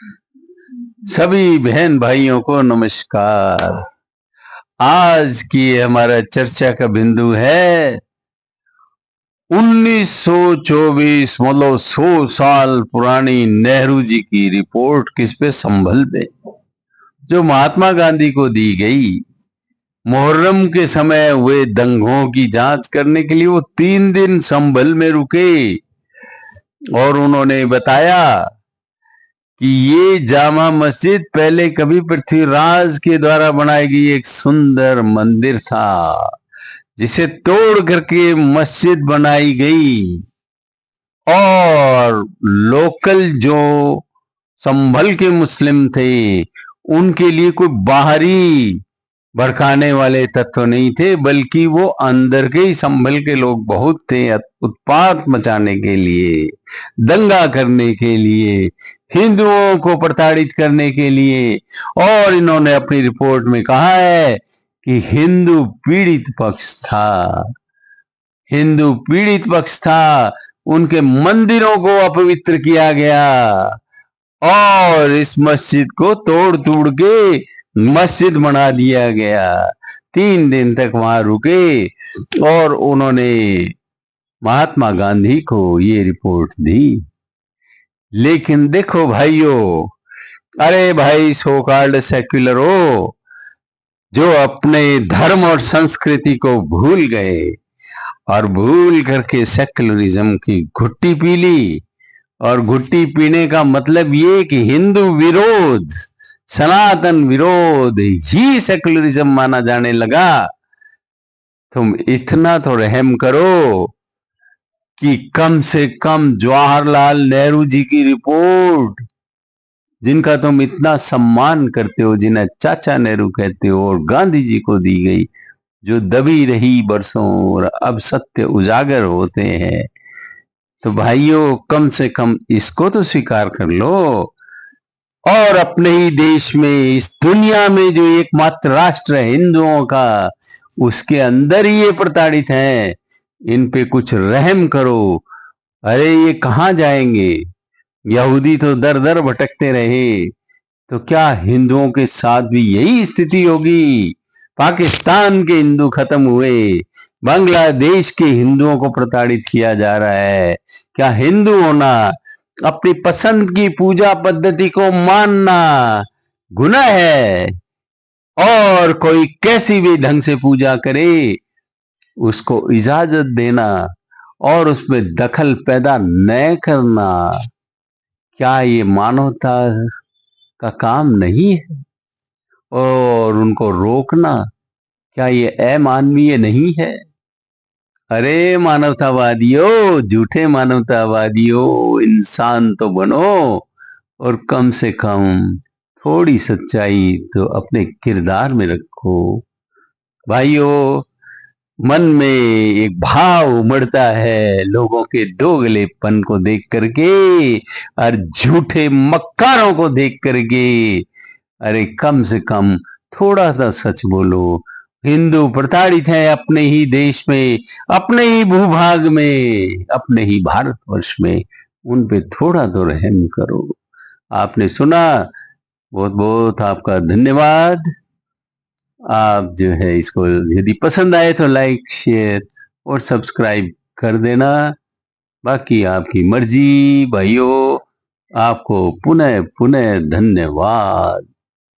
सभी बहन भाइयों को नमस्कार। आज की हमारा चर्चा का बिंदु है 1924, मतलब 100 साल पुरानी नेहरू जी की रिपोर्ट किस पे? संभल पे, जो महात्मा गांधी को दी गई। मुहर्रम के समय हुए दंगों की जांच करने के लिए वो 3 दिन संभल में रुके और उन्होंने बताया कि ये जामा मस्जिद पहले कभी पृथ्वीराज के द्वारा बनाई गई एक सुंदर मंदिर था, जिसे तोड़ करके मस्जिद बनाई गई। और लोकल जो संभल के मुस्लिम थे उनके लिए कोई बाहरी भड़काने वाले तत्व नहीं थे, बल्कि वो अंदर के ही संभल के लोग बहुत थे, उत्पात मचाने के लिए, दंगा करने के लिए, हिंदुओं को प्रताड़ित करने के लिए। और इन्होंने अपनी रिपोर्ट में कहा है कि हिंदू पीड़ित पक्ष था, हिंदू पीड़ित पक्ष था, उनके मंदिरों को अपवित्र किया गया और इस मस्जिद को तोड़ तोड़ के मस्जिद बना दिया गया। 3 दिन तक वहां रुके और उन्होंने महात्मा गांधी को ये रिपोर्ट दी। लेकिन देखो भाइयों, अरे भाई सो कॉल्ड सेक्युलर हो, जो अपने धर्म और संस्कृति को भूल गए और भूल करके सेक्युलरिज्म की घुट्टी पी ली। और घुट्टी पीने का मतलब ये कि हिंदू विरोध, सनातन विरोध ही सेक्युलरिज्म माना जाने लगा। तुम इतना तो रहम करो कि कम से कम जवाहरलाल नेहरू जी की रिपोर्ट, जिनका तुम इतना सम्मान करते हो, जिन्हें चाचा नेहरू कहते हो, और गांधी जी को दी गई, जो दबी रही बरसों और अब सत्य उजागर होते हैं, तो भाइयों कम से कम इसको तो स्वीकार कर लो। और अपने ही देश में, इस दुनिया में जो एकमात्र राष्ट्र है हिंदुओं का, उसके अंदर ही ये प्रताड़ित हैं, इन पे कुछ रहम करो। अरे ये कहां जाएंगे? यहूदी तो दर दर भटकते रहे, तो क्या हिंदुओं के साथ भी यही स्थिति होगी? पाकिस्तान के हिंदू खत्म हुए, बांग्लादेश के हिंदुओं को प्रताड़ित किया जा रहा है। क्या हिंदू होना, अपनी पसंद की पूजा पद्धति को मानना गुनाह है? और कोई कैसी भी ढंग से पूजा करे उसको इजाजत देना और उसमें दखल पैदा न करना, क्या ये मानवता का काम नहीं है? और उनको रोकना, क्या ये अमानवीय नहीं है? अरे मानवतावादियों, झूठे मानवतावादियों, इंसान तो बनो और कम से कम थोड़ी सच्चाई तो अपने किरदार में रखो। भाइयों, मन में एक भाव उमड़ता है लोगों के दोगलेपन को देख करके और झूठे मक्कारों को देख करके। अरे कम से कम थोड़ा सा सच बोलो। हिंदू प्रताड़ित हैं अपने ही देश में, अपने ही भूभाग में, अपने ही भारतवर्ष में, उन पे थोड़ा तो रहम करो। आपने सुना, बहुत बहुत आपका धन्यवाद। आप जो है इसको यदि पसंद आए तो लाइक, शेयर और सब्सक्राइब कर देना। बाकी आपकी मर्जी। भाइयों, आपको पुनः पुनः धन्यवाद।